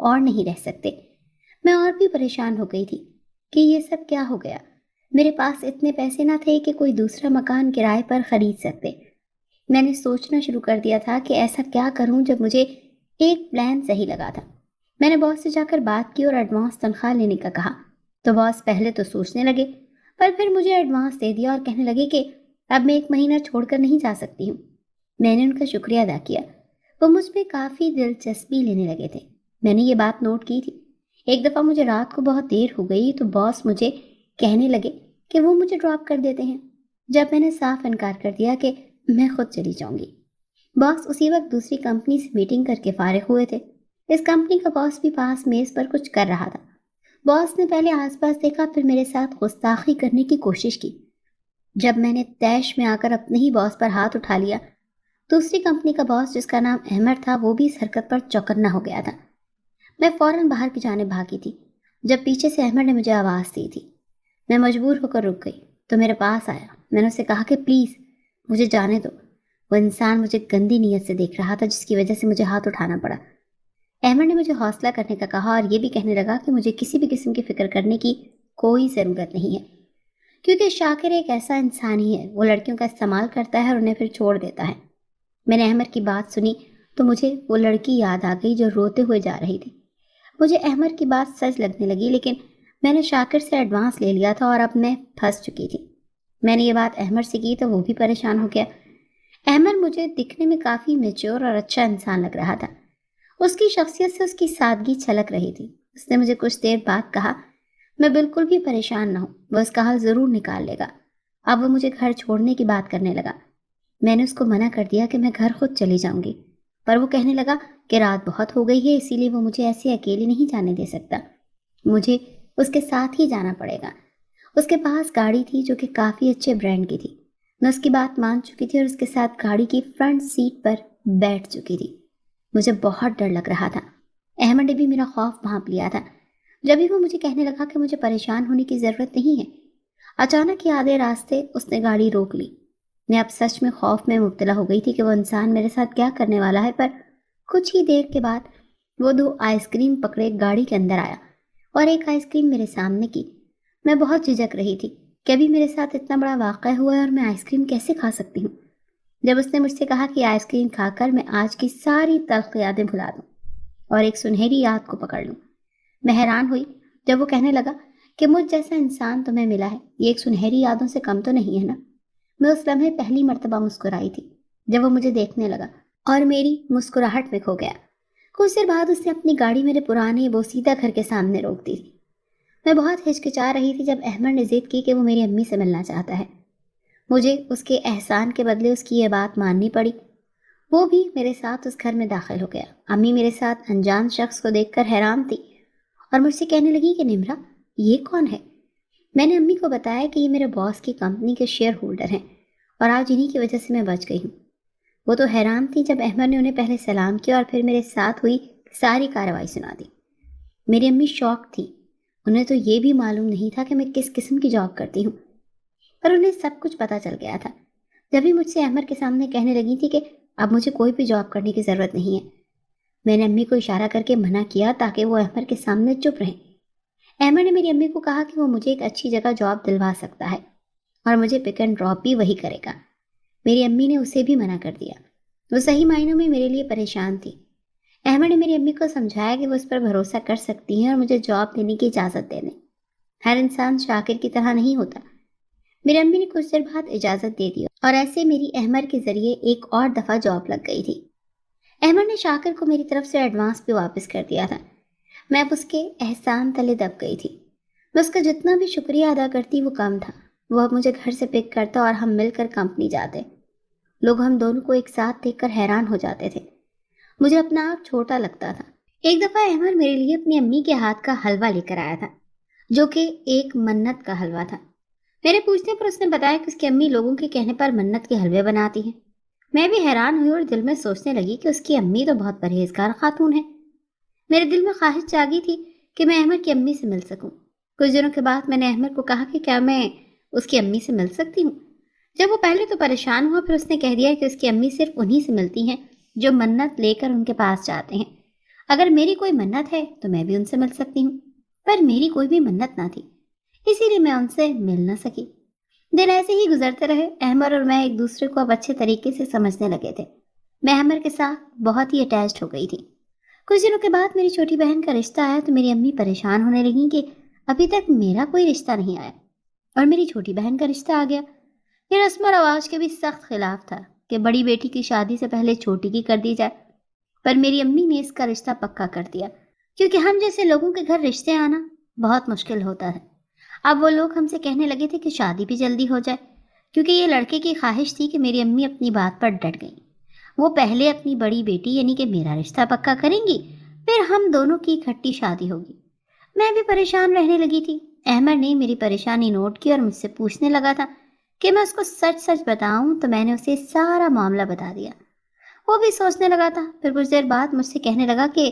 اور نہیں رہ سکتے۔ میں اور بھی پریشان ہو گئی تھی کہ یہ سب کیا ہو گیا۔ میرے پاس اتنے پیسے نہ تھے کہ کوئی دوسرا مکان کرائے پر خرید سکتے۔ میں نے سوچنا شروع کر دیا تھا کہ ایسا کیا کروں جب مجھے ایک پلان صحیح لگا تھا۔ میں نے باس سے جا کر بات کی اور ایڈوانس تنخواہ لینے کا کہا، تو باس پہلے تو سوچنے لگے، پر پھر مجھے ایڈوانس دے دیا اور کہنے لگے کہ اب میں 1 مہینہ چھوڑ کر نہیں جا سکتی ہوں۔ میں نے ان کا شکریہ ادا کیا۔ وہ مجھ پہ کافی دلچسپی لینے لگے تھے۔ میں نے یہ بات نوٹ کی تھی۔ ایک دفعہ مجھے رات کو بہت دیر ہو گئی تو باس مجھے کہنے لگے کہ وہ مجھے ڈراپ کر دیتے ہیں، جب میں نے صاف انکار کر دیا کہ میں خود چلی جاؤں گی۔ باس اسی وقت دوسری کمپنی سے میٹنگ کر کے فارغ ہوئے تھے۔ اس کمپنی کا باس بھی پاس میز پر کچھ کر رہا تھا۔ باس نے پہلے آس پاس دیکھا، پھر میرے ساتھ گستاخی کرنے کی کوشش کی۔ جب میں نے طیش میں آ کر اپنے ہی باس پر ہاتھ اٹھا لیا، دوسری کمپنی کا باس جس کا نام احمد تھا وہ بھی اس حرکت پر چوکنا ہو گیا تھا۔ میں فوراً باہر کی جانب بھاگی تھی جب پیچھے سے احمد نے مجھے آواز دی تھی۔ میں مجبور ہو کر رک گئی تو میرے پاس آیا۔ میں نے اسے کہا کہ پلیز مجھے جانے دو۔ وہ انسان مجھے گندی نیت سے دیکھ رہا تھا جس کی وجہ سے مجھے ہاتھ اٹھانا پڑا۔ احمد نے مجھے حوصلہ کرنے کا کہا اور یہ بھی کہنے لگا کہ مجھے کسی بھی قسم کی فکر کرنے کی کوئی ضرورت نہیں ہے، کیونکہ شاکر ایک ایسا انسان ہی ہے، وہ لڑکیوں کا استعمال کرتا ہے اور انہیں پھر چھوڑ دیتا ہے۔ میں نے احمد کی بات سنی تو مجھے وہ لڑکی یاد آ گئی جو روتے ہوئے جا رہی تھی۔ مجھے احمد کی بات سچ لگنے لگی، لیکن میں نے شاکر سے ایڈوانس لے لیا تھا اور اب میں پھنس چکی تھی۔ میں نے یہ بات احمد سے کی تو وہ بھی پریشان ہو گیا۔ احمد مجھے دکھنے میں کافی میچور اور اچھا انسان لگ رہا تھا۔ اس کی شخصیت سے اس کی سادگی چھلک رہی تھی۔ اس نے مجھے کچھ دیر بعد کہا، میں بالکل بھی پریشان نہ ہوں، وہ اس کا حل ضرور نکال لے گا۔ اب وہ مجھے گھر چھوڑنے کی بات کرنے لگا۔ میں نے اس کو منع کر دیا کہ میں گھر خود چلی جاؤں گی، پر وہ کہنے لگا کہ رات بہت ہو گئی ہے، اسی لیے وہ مجھے ایسے اکیلے نہیں جانے دے سکتا، مجھے اس کے ساتھ ہی جانا پڑے گا۔ اس کے پاس گاڑی تھی جو کہ کافی اچھے برانڈ کی تھی۔ میں اس کی بات مان چکی تھی اور اس کے ساتھ گاڑی کی فرنٹ سیٹ پر بیٹھ چکی تھی۔ مجھے بہت ڈر لگ رہا تھا۔ احمد نے بھی میرا خوف بھانپ لیا تھا۔ جب ہی وہ مجھے کہنے لگا کہ مجھے پریشان ہونے کی ضرورت نہیں ہے، اچانک ہی آدھے راستے اس نے گاڑی روک لی۔ میں اب سچ میں خوف میں مبتلا ہو گئی تھی کہ وہ انسان میرے ساتھ کیا کرنے والا ہے، پر کچھ ہی دیر کے بعد وہ 2 آئس کریم پکڑے گاڑی کے اندر آیا اور ایک آئس کریم میرے سامنے کی۔ میں بہت جھجک رہی تھی کہ ابھی میرے ساتھ اتنا بڑا واقعہ ہوا ہے اور میں آئس کریم کیسے کھا سکتی ہوں۔ جب اس نے مجھ سے کہا کہ آئس کریم کھا کر میں آج کی ساری تلخ یادیں بھلا دوں اور ایک سنہری یاد کو پکڑ لوں، میں حیران ہوئی جب وہ کہنے لگا کہ مجھ جیسا انسان تمہیں ملا ہے، یہ ایک سنہری یادوں سے کم تو نہیں ہے نا۔ میں اس لمحے پہلی مرتبہ مسکرائی تھی جب وہ مجھے دیکھنے لگا اور میری مسکراہٹ میں کھو گیا۔ کچھ دیر بعد اس نے اپنی گاڑی میرے پرانے بوسیدہ گھر کے سامنے روک دی تھی۔ میں بہت ہچکچا رہی تھی جب احمد نے ضد کی کہ وہ میری امی سے ملنا چاہتا ہے۔ مجھے اس کے احسان کے بدلے اس کی یہ بات ماننی پڑی۔ وہ بھی میرے ساتھ اس گھر میں داخل ہو گیا۔ امی میرے ساتھ انجان شخص کو دیکھ کر حیران تھی اور مجھ سے کہنے لگی کہ نمرا، یہ کون ہے؟ میں نے امی کو بتایا کہ یہ میرے باس کی کمپنی کے شیئر ہولڈر ہیں اور آج انہی کی وجہ سے میں بچ گئی ہوں۔ وہ تو حیران تھی جب احمد نے انہیں پہلے سلام کیا اور پھر میرے ساتھ ہوئی ساری کارروائی سنا دی۔ میری امی شاک تھی۔ انہیں تو یہ بھی معلوم نہیں تھا کہ میں کس قسم کی جاب کرتی ہوں، پر انہیں سب کچھ پتہ چل گیا تھا۔ جب ہی مجھ سے احمد کے سامنے کہنے لگی تھی کہ اب مجھے کوئی بھی جاب کرنے کی ضرورت نہیں ہے، میں نے امی کو اشارہ کر کے منع کیا تاکہ وہ احمد کے سامنے چپ رہیں۔ احمد نے میری امی کو کہا کہ وہ مجھے ایک اچھی جگہ جاب دلوا سکتا ہے اور مجھے پک اینڈ ڈراپ بھی وہی کرے گا۔ میری امی نے اسے بھی منع کر دیا۔ وہ صحیح معنوں میں میرے لیے پریشان تھی۔ احمد نے میری امی کو سمجھایا کہ وہ اس پر بھروسہ کر سکتی ہیں اور مجھے جاب دینے کی اجازت دے دیں۔ ہر انسان شاکر کی طرح نہیں ہوتا۔ میری امی نے کچھ دیر بعد اجازت دے دی اور ایسے میری احمد کے ذریعے ایک اور دفعہ جاب لگ گئی تھی۔ احمد نے شاکر کو میری طرف سے ایڈوانس بھی واپس کر دیا تھا۔ میں اب اس کے احسان تلے دب گئی تھی۔ میں اس کا جتنا بھی شکریہ ادا کرتی وہ کم تھا۔ وہ اب مجھے گھر سے پک کرتا اور ہم مل کر کمپنی جاتے۔ لوگ ہم دونوں کو ایک ساتھ دیکھ کر حیران ہو جاتے تھے۔ مجھے اپنا آپ چھوٹا لگتا تھا۔ ایک دفعہ احمد میرے لیے اپنی امی کے ہاتھ کا حلوہ لے کر آیا تھا، جو کہ ایک منت کا حلوہ تھا۔ میرے پوچھنے پر اس نے بتایا کہ اس کی امی لوگوں کے کہنے پر منت کے حلوے بناتی ہیں۔ میں بھی حیران ہوئی اور دل میں سوچنے لگی کہ اس کی امی تو بہت پرہیزگار خاتون ہے۔ میرے دل میں خواہش جاگی تھی کہ میں احمد کی امی سے مل سکوں۔ کچھ دنوں کے بعد میں نے احمد کو کہا کہ کیا میں اس کی امی سے مل سکتی ہوں۔ جب وہ پہلے تو پریشان ہوا، پھر اس نے کہہ دیا کہ اس کی امی صرف انہی سے ملتی ہیں جو منت لے کر ان کے پاس جاتے ہیں۔ اگر میری کوئی منت ہے تو میں بھی ان سے مل سکتی ہوں، پر میری کوئی بھی منت نہ تھی، اسی لیے میں ان سے مل نہ سکی۔ دن ایسے ہی گزرتے رہے۔ احمد اور میں ایک دوسرے کو اب اچھے طریقے سے سمجھنے لگے تھے۔ میں احمد کے ساتھ بہت ہی اٹیچڈ ہو گئی تھی۔ کچھ دنوں کے بعد میری چھوٹی بہن کا رشتہ آیا تو میری امی پریشان ہونے لگیں کہ ابھی تک میرا کوئی رشتہ نہیں آیا اور میری چھوٹی بہن کا رشتہ آ گیا۔ یہ رسم و رواج کے بھی سخت خلاف تھا کہ بڑی بیٹی کی شادی سے پہلے چھوٹی کی کر دی جائے، پر میری امی نے اس کا رشتہ پکا کر دیا، کیونکہ ہم جیسے لوگوں کے گھر رشتے آنا بہت مشکل ہوتا ہے۔ اب وہ لوگ ہم سے کہنے لگے تھے کہ شادی بھی جلدی ہو جائے، کیونکہ یہ لڑکے کی خواہش تھی کہ میری امی اپنی بات پر ڈٹ گئیں۔ وہ پہلے اپنی بڑی بیٹی یعنی کہ میرا رشتہ پکا کریں گی، پھر ہم دونوں کی اکٹھی شادی ہوگی۔ میں بھی پریشان رہنے لگی تھی۔ احمد نے میری پریشانی نوٹ کی اور مجھ سے پوچھنے لگا تھا کہ میں اس کو سچ سچ بتاؤں، تو میں نے اسے سارا معاملہ بتا دیا۔ وہ بھی سوچنے لگا تھا۔ پھر کچھ دیر بعد مجھ سے کہنے لگا کہ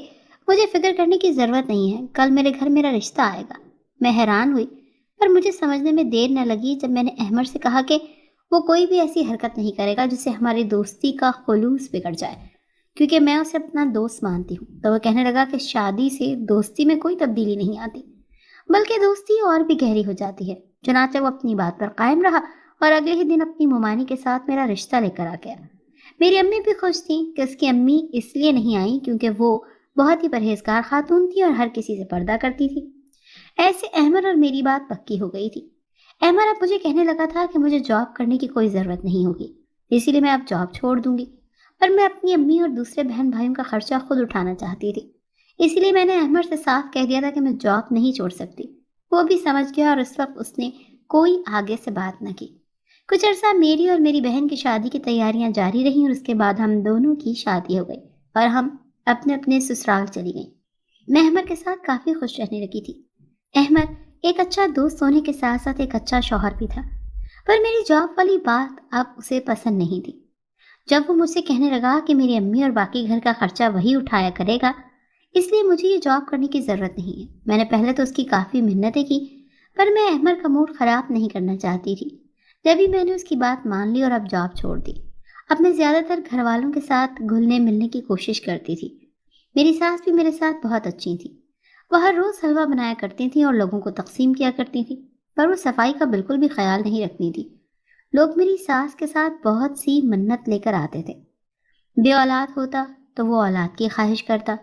مجھے فکر کرنے کی ضرورت نہیں ہے، کل میرے گھر میرا رشتہ آئے گا۔ میں حیران ہوئی، پر مجھے سمجھنے میں دیر نہ لگی جب میں نے احمد سے کہا کہ وہ کوئی بھی ایسی حرکت نہیں کرے گا جس سے ہماری دوستی کا خلوص بگڑ جائے، کیونکہ میں اسے اپنا دوست مانتی ہوں۔ تو وہ کہنے لگا کہ شادی سے دوستی میں کوئی تبدیلی نہیں آتی، بلکہ دوستی اور بھی گہری ہو جاتی ہے۔ چنانچہ وہ اپنی بات پر قائم رہا اور اگلے ہی دن اپنی ممانی کے ساتھ میرا رشتہ لے کر آ گیا۔ میری امی بھی خوش تھیں کہ اس کی امی اس لیے نہیں آئی کیونکہ وہ بہت ہی پرہیزگار خاتون تھی اور ہر کسی سے پردہ کرتی تھی۔ ایسے احمد اور میری بات پکی ہو گئی تھی۔ احمد اب مجھے کہنے لگا تھا کہ مجھے جاب کرنے کی کوئی ضرورت نہیں ہوگی، اسی لیے میں اب جاب چھوڑ دوں گی، پر میں اپنی امی اور دوسرے بہن بھائیوں کا خرچہ خود اٹھانا چاہتی تھی۔ اسی لیے میں نے احمد سے صاف کہہ دیا تھا کہ میں جاب نہیں چھوڑ سکتی۔ وہ بھی سمجھ گیا اور اس وقت اس نے کوئی آگے سے بات نہ کی۔ کچھ عرصہ میری اور میری بہن کی شادی کی تیاریاں جاری رہیں اور اس کے بعد ہم دونوں کی شادی ہو گئی اور ہم اپنے اپنے سسرال چلی گئیں۔ میں احمد کے ساتھ کافی خوش رہنے لگی تھی۔ احمد ایک اچھا دوست ہونے کے ساتھ ساتھ ایک اچھا شوہر بھی تھا، پر میری جاب والی بات اب اسے پسند نہیں تھی۔ جب وہ مجھ سے کہنے لگا کہ میری امی اور باقی گھر کا خرچہ وہی اٹھایا کرے گا، اس لیے مجھے یہ جاب کرنے کی ضرورت نہیں ہے۔ میں نے پہلے تو اس کی کافی منتیں کی، پر میں احمد کا موڈ خراب نہیں کرنا چاہتی تھی۔ جب ہی میں نے اس کی بات مان لی اور اب جاب چھوڑ دی، اب میں زیادہ تر گھر والوں کے ساتھ گھلنے ملنے کی کوشش کرتی تھی۔ میری ساس بھی میرے ساتھ بہت اچھی تھی۔ وہ ہر روز حلوہ بنایا کرتی تھیں اور لوگوں کو تقسیم کیا کرتی تھیں، پر وہ صفائی کا بالکل بھی خیال نہیں رکھتی تھی۔ لوگ میری ساس کے ساتھ بہت سی منت لے کر آتے تھے۔ بے اولاد ہوتا تو وہ اولاد کی خواہش کرتا۔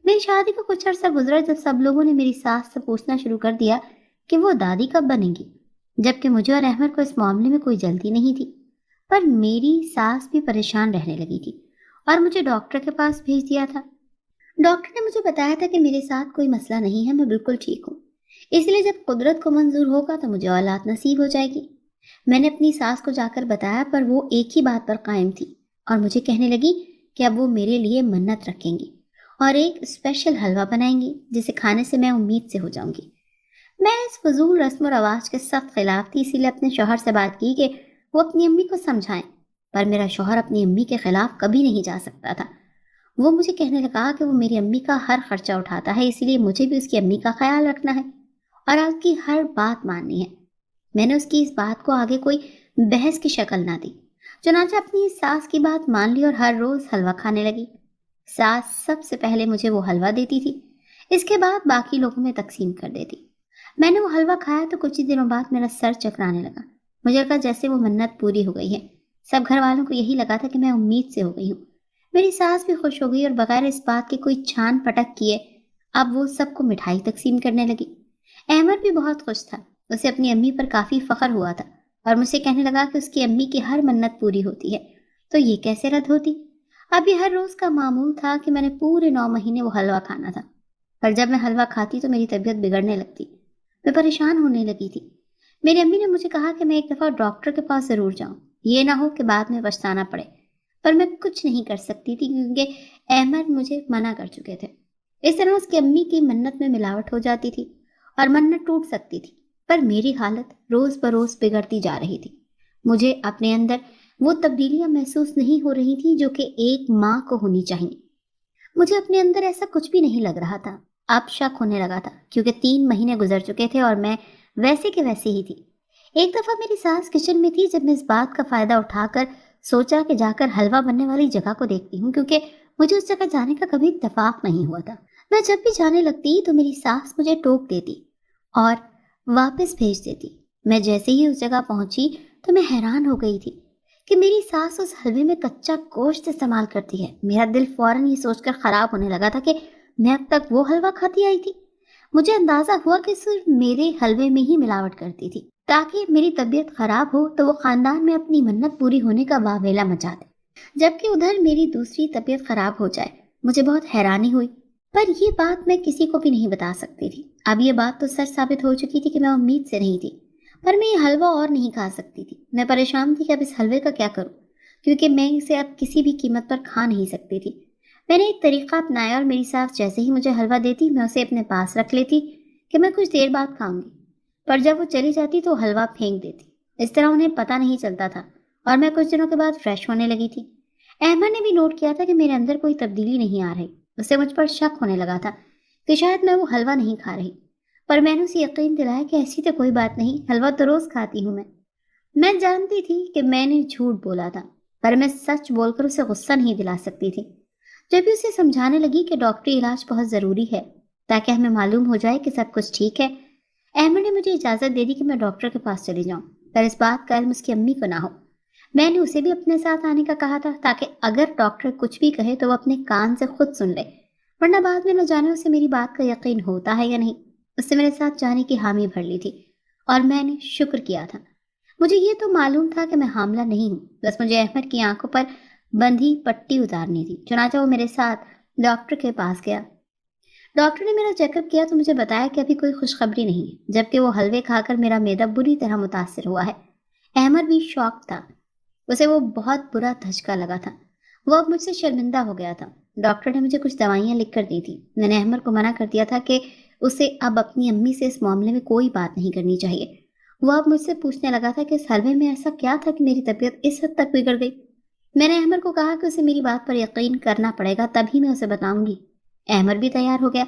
میری شادی کو کچھ عرصہ گزرا جب سب لوگوں نے میری ساس سے پوچھنا شروع کر دیا کہ وہ دادی کب بنے گی، جبکہ مجھے اور احمد کو اس معاملے میں کوئی جلدی نہیں تھی۔ پر میری ساس بھی پریشان رہنے لگی تھی اور مجھے ڈاکٹر کے پاس بھیج دیا تھا۔ ڈاکٹر نے مجھے بتایا تھا کہ میرے ساتھ کوئی مسئلہ نہیں ہے، میں بالکل ٹھیک ہوں، اس لیے جب قدرت کو منظور ہوگا تو مجھے اولاد نصیب ہو جائے گی۔ میں نے اپنی ساس کو جا کر بتایا، پر وہ ایک ہی بات پر قائم تھی اور مجھے کہنے لگی کہ اب وہ میرے لیے منت رکھیں گی اور ایک اسپیشل حلوہ بنائیں گی جسے کھانے سے میں امید سے ہو جاؤں گی۔ میں اس فضول رسم و رواج کے سخت خلاف تھی، اسی لیے اپنے شوہر سے بات کی کہ وہ اپنی امی کو سمجھائیں، پر میرا شوہر اپنی امی کے خلاف کبھی نہیں جا سکتا تھا۔ وہ مجھے کہنے لگا کہ وہ میری امی کا ہر خرچہ اٹھاتا ہے، اسی لیے مجھے بھی اس کی امی کا خیال رکھنا ہے اور آپ کی ہر بات ماننی ہے۔ میں نے اس کی اس بات کو آگے کوئی بحث کی شکل نہ دی، چنانچہ اپنی ساس کی بات مان لی اور ہر روز حلوہ کھانے لگی۔ ساس سب سے پہلے مجھے وہ حلوہ دیتی تھی، اس کے بعد باقی لوگوں میں تقسیم کر دیتی۔ میں نے وہ حلوہ کھایا تو کچھ ہی دنوں بعد میرا سر چکرانے لگا۔ مجھے لگا جیسے وہ منت پوری ہو گئی ہے۔ سب گھر والوں کو یہی لگا تھا کہ میں امید سے ہو گئی ہوں۔ میری ساس بھی خوش ہو گئی اور بغیر اس بات کے کوئی چھان پٹک کیے اب وہ سب کو مٹھائی تقسیم کرنے لگی۔ احمد بھی بہت خوش تھا، اسے اپنی امی پر کافی فخر ہوا تھا اور مجھ سے کہنے لگا کہ اس کی امی کی ہر منت پوری ہوتی ہے، تو یہ کیسے رد ہوتی۔ اب یہ ہر روز کا معمول تھا کہ میں نے پورے 9 مہینے وہ حلوہ کھانا تھا، پر جب میں حلوہ کھاتی تو میری طبیعت بگڑنے لگتی، میں پریشان ہونے لگی تھی۔ میری امی نے مجھے کہا کہ میں ایک دفعہ ڈاکٹر کے پاس ضرور جاؤں، یہ نہ ہو کہ بعد میں پچھتانا پڑے، پر میں کچھ نہیں کر سکتی تھی کیونکہ احمد مجھے منع کر چکے تھے۔ اس طرح اس کی امی کی منت میں ملاوٹ ہو جاتی تھی اور منت ٹوٹ سکتی تھی، پر میری حالت روز بروز بگڑتی جا رہی تھی۔ مجھے اپنے اندر وہ تبدیلیاں محسوس نہیں ہو رہی تھیں جو کہ ایک ماں کو ہونی چاہیے۔ مجھے اپنے اندر ایسا کچھ بھی نہیں لگ رہا تھا۔ اب شک ہونے لگا تھا کیونکہ 3 مہینے گزر چکے تھے اور میں ویسے کے ویسے ہی تھی۔ ایک دفعہ میری ساس کچن میں تھی جب میں اس بات کا فائدہ اٹھا کر سوچا کہ جا کر حلوہ بننے والی جگہ کو دیکھتی ہوں، کیونکہ مجھے اس جگہ جانے کا کبھی اتفاق نہیں ہوا تھا۔ میں جب بھی جانے لگتی تو میری ساس مجھے ٹوک دیتی اور واپس بھیج دیتی۔ میں جیسے ہی اس جگہ پہنچی تو میں حیران ہو گئی تھی کہ میری ساس اس حلوے میں کچا گوشت استعمال کرتی ہے۔ میرا دل فوراً یہ سوچ کر خراب ہونے لگا تھا کہ میں اب تک وہ حلوہ کھاتی آئی تھی۔ مجھے اندازہ ہوا کہ صرف میرے حلوے میں ہی ملاوٹ کرتی تھی تاکہ میری طبیعت خراب ہو تو وہ خاندان میں اپنی منت پوری ہونے کا واویلا مچا دے، جبکہ ادھر میری دوسری طبیعت خراب ہو جائے۔ مجھے بہت حیرانی ہوئی، پر یہ بات میں کسی کو بھی نہیں بتا سکتی تھی۔ اب یہ بات تو سچ ثابت ہو چکی تھی کہ میں امید سے نہیں تھی، پر میں یہ حلوہ اور نہیں کھا سکتی تھی۔ میں پریشان تھی کہ اب اس حلوے کا کیا کروں، کیونکہ میں اسے اب کسی بھی قیمت پر کھا نہیں سکتی تھی۔ میں نے ایک طریقہ اپنایا اور میری ساس جیسے ہی مجھے حلوہ دیتی میں اسے اپنے پاس رکھ لیتی کہ میں کچھ دیر بعد کھاؤں گی، پر جب وہ چلی جاتی تو حلوہ پھینک دیتی۔ اس طرح انہیں پتہ نہیں چلتا تھا اور میں کچھ دنوں کے بعد فریش ہونے لگی تھی۔ احمد نے بھی نوٹ کیا تھا کہ میرے اندر کوئی تبدیلی نہیں آ رہی۔ اسے مجھ پر شک ہونے لگا تھا کہ شاید میں وہ حلوہ نہیں کھا رہی، پر میں نے اسے یقین دلایا کہ ایسی تو کوئی بات نہیں، حلوہ تو روز کھاتی ہوں میں جانتی تھی کہ میں نے جھوٹ بولا تھا، پر میں سچ بول کر اسے غصہ نہیں دلا سکتی تھی۔ جب بھی اسے سمجھانے لگی کہ ڈاکٹری علاج بہت ضروری ہے تاکہ ہمیں معلوم ہو جائے کہ سب کچھ ٹھیک ہے، احمد نے مجھے اجازت دے دی کہ میں ڈاکٹر کے پاس چلی جاؤں، پر اس بات کا علم اس کی امی کو نہ ہو۔ میں نے اسے بھی اپنے ساتھ آنے کا کہا تھا تاکہ اگر ڈاکٹر کچھ بھی کہے تو وہ اپنے کان سے خود سن لے، ورنہ بعد میں نہ جانے اسے میری بات کا یقین ہوتا ہے یا نہیں۔ اس سے میرے ساتھ جانے کی حامی بھر لی تھی اور میں نے شکر کیا تھا۔ مجھے یہ تو معلوم تھا کہ میں حاملہ نہیں ہوں، بس مجھے احمد کی آنکھوں پر بندھی پٹی اتارنی تھی۔ چنانچہ وہ میرے ساتھ ڈاکٹر کے پاس گیا۔ ڈاکٹر نے میرا چیک اپ کیا تو مجھے بتایا کہ ابھی کوئی خوشخبری نہیں ہے، جبکہ وہ حلوے کھا کر میرا معدہ بری طرح متاثر ہوا ہے۔ احمد بھی شاک تھا، اسے وہ بہت برا دھچکا لگا تھا۔ وہ اب مجھ سے شرمندہ ہو گیا تھا۔ ڈاکٹر نے مجھے کچھ دوائیاں لکھ کر دی تھی۔ میں نے احمد کو منع کر دیا تھا کہ اسے اب اپنی امی سے اس معاملے میں کوئی بات نہیں کرنی چاہیے۔ وہ اب مجھ سے پوچھنے لگا تھا کہ اس حلوے میں ایسا کیا تھا کہ میری طبیعت اس حد تک بگڑ گئی۔ میں نے احمد کو کہا کہ اسے میری بات پر یقین کرنا پڑے گا تبھی میں اسے بتاؤں گی۔ احمد بھی تیار ہو گیا۔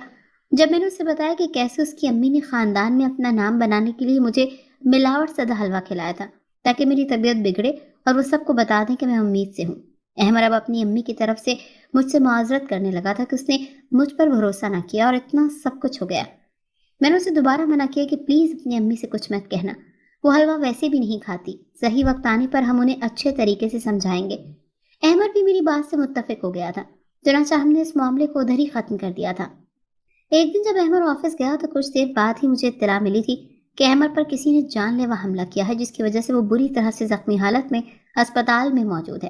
جب میں نے اسے بتایا کہ کیسے اس کی امی نے خاندان میں اپنا نام بنانے کے لیے مجھے ملاوٹ زدہ حلوہ کھلایا تھا تاکہ میری طبیعت بگڑے اور وہ سب کو بتا دیں کہ میں امید سے ہوں، احمد اب اپنی امی کی طرف سے مجھ سے معذرت کرنے لگا تھا کہ اس نے مجھ پر بھروسہ نہ کیا اور اتنا سب کچھ ہو گیا۔ میں نے اسے دوبارہ منع کیا کہ پلیز اپنی امی سے کچھ مت کہنا، وہ حلوہ ویسے بھی نہیں کھاتی، صحیح وقت آنے پر ہم انہیں اچھے طریقے سے سمجھائیں گے۔ احمد بھی میری بات سے متفق ہو گیا تھا، چنانچہ ہم نے اس معاملے کو ادھر ہی ختم کر دیا تھا۔ ایک دن جب احمد آفس گیا تو کچھ دیر بعد ہی مجھے اطلاع ملی تھی کہ احمد پر کسی نے جان لیوا حملہ کیا ہے، جس کی وجہ سے وہ بری طرح سے زخمی حالت میں اسپتال میں موجود ہے۔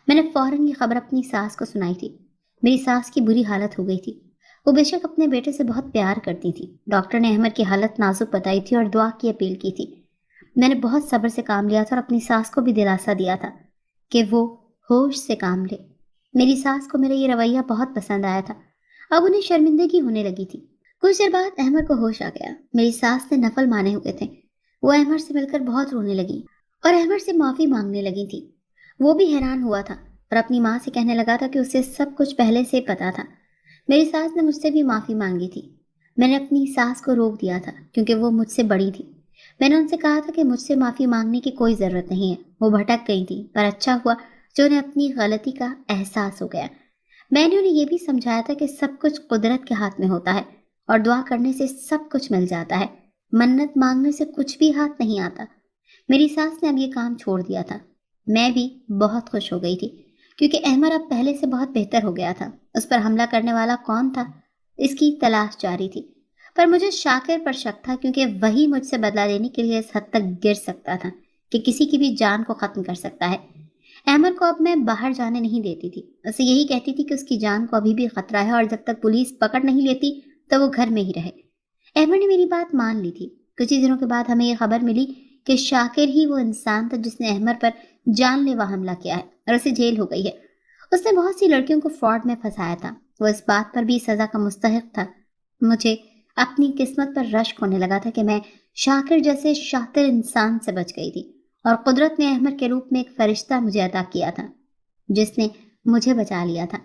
میں نے فوراً یہ خبر اپنی ساس کو سنائی تھی۔ میری ساس کی بری حالت ہو گئی تھی۔ وہ بے شک اپنے بیٹے سے بہت پیار کرتی تھی۔ ڈاکٹر نے احمد کی حالت نازک بتائی تھی اور دعا کی اپیل کی تھی۔ میں نے بہت صبر سے کام لیا تھا اور اپنی ساس کو بھی دلاسا دیا تھا کہ وہ ہوش سے کام لے۔ میری ساس کو میرا یہ رویہ بہت پسند آیا تھا۔ اب انہیں شرمندگی ہونے لگی تھی۔ کچھ دیر بعد احمد کو ہوش آ گیا۔ میری ساس نے نفل مانے ہوئے تھے۔ وہ احمد سے مل کر بہت رونے لگی اور احمد سے معافی مانگنے لگی تھی۔ وہ بھی حیران ہوا تھا اور اپنی ماں سے کہنے لگا تھا کہ اسے سب کچھ پہلے سے پتا تھا۔ میری ساس نے مجھ سے بھی معافی مانگی تھی۔ میں نے اپنی ساس کو روک دیا تھا کیونکہ وہ مجھ سے بڑی تھی۔ میں نے ان سے کہا تھا کہ مجھ سے معافی مانگنے کی کوئی ضرورت نہیں ہے، وہ بھٹک گئی تھی، پر اچھا ہوا جو انہیں اپنی غلطی کا احساس ہو گیا۔ میں نے انہیں یہ بھی سمجھایا تھا کہ سب کچھ قدرت کے ہاتھ میں ہوتا ہے اور دعا کرنے سے سب کچھ مل جاتا ہے، منت مانگنے سے کچھ بھی ہاتھ نہیں آتا۔ میری ساس نے اب یہ کام چھوڑ دیا تھا۔ میں بھی بہت خوش ہو گئی تھی کیونکہ احمد اب پہلے سے بہت بہتر ہو گیا تھا۔ اس پر حملہ کرنے والا کون تھا اس کی تلاش جاری تھی، پر مجھے شاکر پر شک تھا کیونکہ وہی مجھ سے بدلہ لینے کے لیے اس حد تک گر سکتا تھا کہ کسی کی بھی جان کو ختم کر سکتا ہے۔ احمد کو اب میں باہر جانے نہیں دیتی تھی، اسے یہی کہتی تھی کہ اس کی جان کو ابھی بھی خطرہ ہے اور جب تک پولیس پکڑ نہیں لیتی تو وہ گھر میں ہی رہے۔ احمد نے میری بات مان لی تھی۔ کچھ ہی دنوں کے بعد ہمیں یہ خبر ملی کہ شاکر ہی وہ انسان تھا جس نے احمد پر جان لیوا حملہ کیا ہے اور اسے جیل ہو گئی ہے۔ اس نے بہت سی لڑکیوں کو فراڈ میں پھنسایا تھا، وہ اس بات پر بھی سزا کا مستحق تھا۔ مجھے اپنی قسمت پر رشک ہونے لگا تھا کہ میں شاکر جیسے شاطر انسان سے بچ گئی تھی اور قدرت نے احمد کے روپ میں ایک فرشتہ مجھے عطا کیا تھا جس نے مجھے بچا لیا تھا۔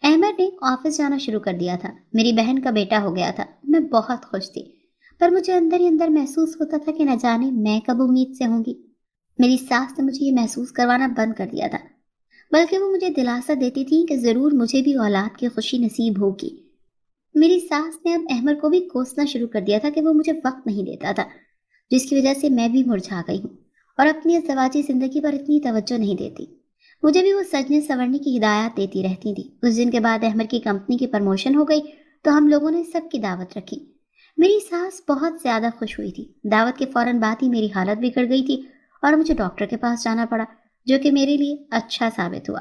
احمد نے آفس جانا شروع کر دیا تھا، میری بہن کا بیٹا ہو گیا تھا۔ میں بہت خوش تھی، پر مجھے اندر ہی اندر محسوس ہوتا تھا کہ نہ جانے میں کب امید سے ہوں گی۔ میری ساس نے مجھے یہ محسوس کروانا بند کر دیا تھا۔ بلکہ وہ مجھے دلاسا دیتی تھیں کہ ضرور مجھے بھی اولاد کی خوشی نصیب ہوگی۔ میری ساس نے اب احمد کو بھی کوسنا شروع کر دیا تھا کہ وہ مجھے وقت نہیں دیتا تھا، جس کی وجہ سے میں بھی مرجھا گئی ہوں اور اپنی ازدواجی زندگی پر اتنی توجہ نہیں دیتی۔ مجھے بھی وہ سجنے سنورنے کی ہدایات دیتی رہتی تھی۔ اس دن کے بعد احمد کی کمپنی کی پروموشن ہو گئی تو ہم لوگوں نے سب کی دعوت رکھی۔ میری ساس بہت زیادہ خوش ہوئی تھی۔ دعوت کے فوراً بعد ہی میری حالت بگڑ گئی تھی اور مجھے ڈاکٹر کے پاس جانا پڑا، جو کہ میرے لیے اچھا ثابت ہوا۔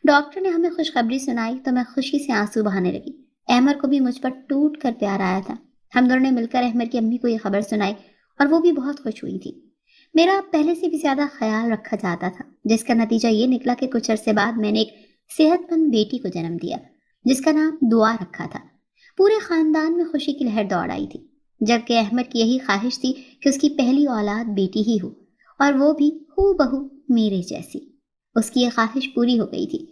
ڈاکٹر نے ہمیں خوشخبری سنائی تو میں خوشی سے آنسو بہانے لگی۔ احمد کو بھی مجھ پر ٹوٹ کر پیار آیا تھا۔ ہم دونوں نے مل کر احمد کی امی کو یہ خبر سنائی اور وہ بھی بہت خوش ہوئی تھی۔ میرا پہلے سے بھی زیادہ خیال رکھا جاتا تھا، جس کا نتیجہ یہ نکلا کہ کچھ عرصے بعد میں نے ایک صحت مند بیٹی کو جنم دیا، جس کا نام دعا رکھا تھا۔ پورے خاندان میں خوشی کی لہر دوڑ آئی تھی، جبکہ احمد کی یہی خواہش تھی کہ اس کی پہلی اولاد بیٹی ہی ہو، اور وہ بھی ہو بہو میرے جیسی۔ اس کی یہ خواہش پوری ہو گئی تھی۔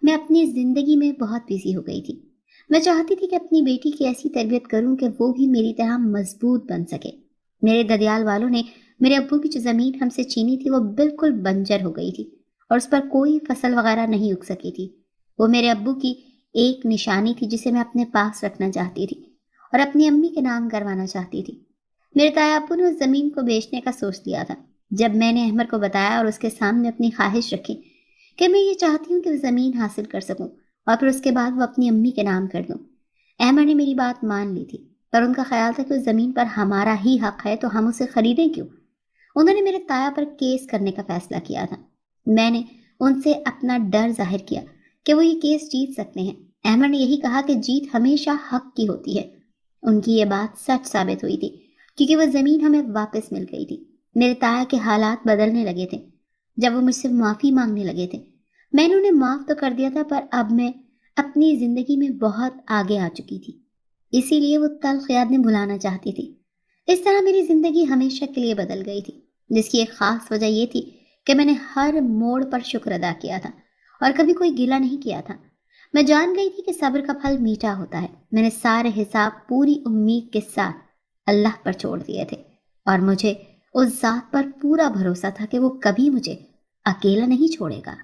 میں اپنی زندگی میں بہت بزی ہو گئی تھی۔ میں چاہتی تھی کہ اپنی بیٹی کی ایسی تربیت کروں کہ وہ بھی میری طرح مضبوط بن سکے۔ میرے ددیال والوں نے میرے ابو کی جو زمین ہم سے چینی تھی وہ بالکل بنجر ہو گئی تھی اور اس پر کوئی فصل وغیرہ نہیں اگ سکی تھی۔ وہ میرے ابو کی ایک نشانی تھی جسے میں اپنے پاس رکھنا چاہتی تھی اور اپنی امی کے نام کروانا چاہتی تھی۔ میرے تایا ابو نے اس زمین کو بیچنے کا سوچ لیا تھا۔ جب میں نے احمد کو بتایا اور اس کے سامنے اپنی خواہش رکھی کہ میں یہ چاہتی ہوں کہ وہ زمین حاصل کر سکوں اور پھر اس کے بعد وہ اپنی امی کے نام کر دوں، احمد نے میری بات مان لی تھی، پر ان کا خیال تھا کہ اس زمین پر ہمارا ہی حق ہے تو ہم اسے خریدیں کیوں۔ انہوں نے میرے تایا پر کیس کرنے کا فیصلہ کیا تھا۔ میں نے ان سے اپنا ڈر ظاہر کیا کہ وہ یہ کیس جیت سکتے ہیں۔ احمد نے یہی کہا کہ جیت ہمیشہ حق کی ہوتی ہے۔ ان کی یہ بات سچ ثابت ہوئی تھی، کیونکہ وہ زمین ہمیں واپس مل گئی تھی۔ میرے تایا کے حالات بدلنے لگے تھے جب وہ مجھ سے معافی مانگنے لگے تھے۔ میں نے انہیں معاف تو کر دیا تھا، پر اب میں اپنی زندگی میں بہت آگے آ چکی تھی، اسی لیے وہ تلخ یادیں بھلانا چاہتی تھی۔ اس طرح میری زندگی ہمیشہ کے لیے بدل گئی تھی، جس کی ایک خاص وجہ یہ تھی کہ میں نے ہر موڑ پر شکر ادا کیا تھا اور کبھی کوئی گلہ نہیں کیا تھا۔ میں جان گئی تھی کہ صبر کا پھل میٹھا ہوتا ہے۔ میں نے سارے حساب پوری امید کے ساتھ اللہ پر چھوڑ دیے تھے اور مجھے اس ذات پر پورا بھروسہ تھا کہ وہ کبھی مجھے اکیلا نہیں چھوڑے گا۔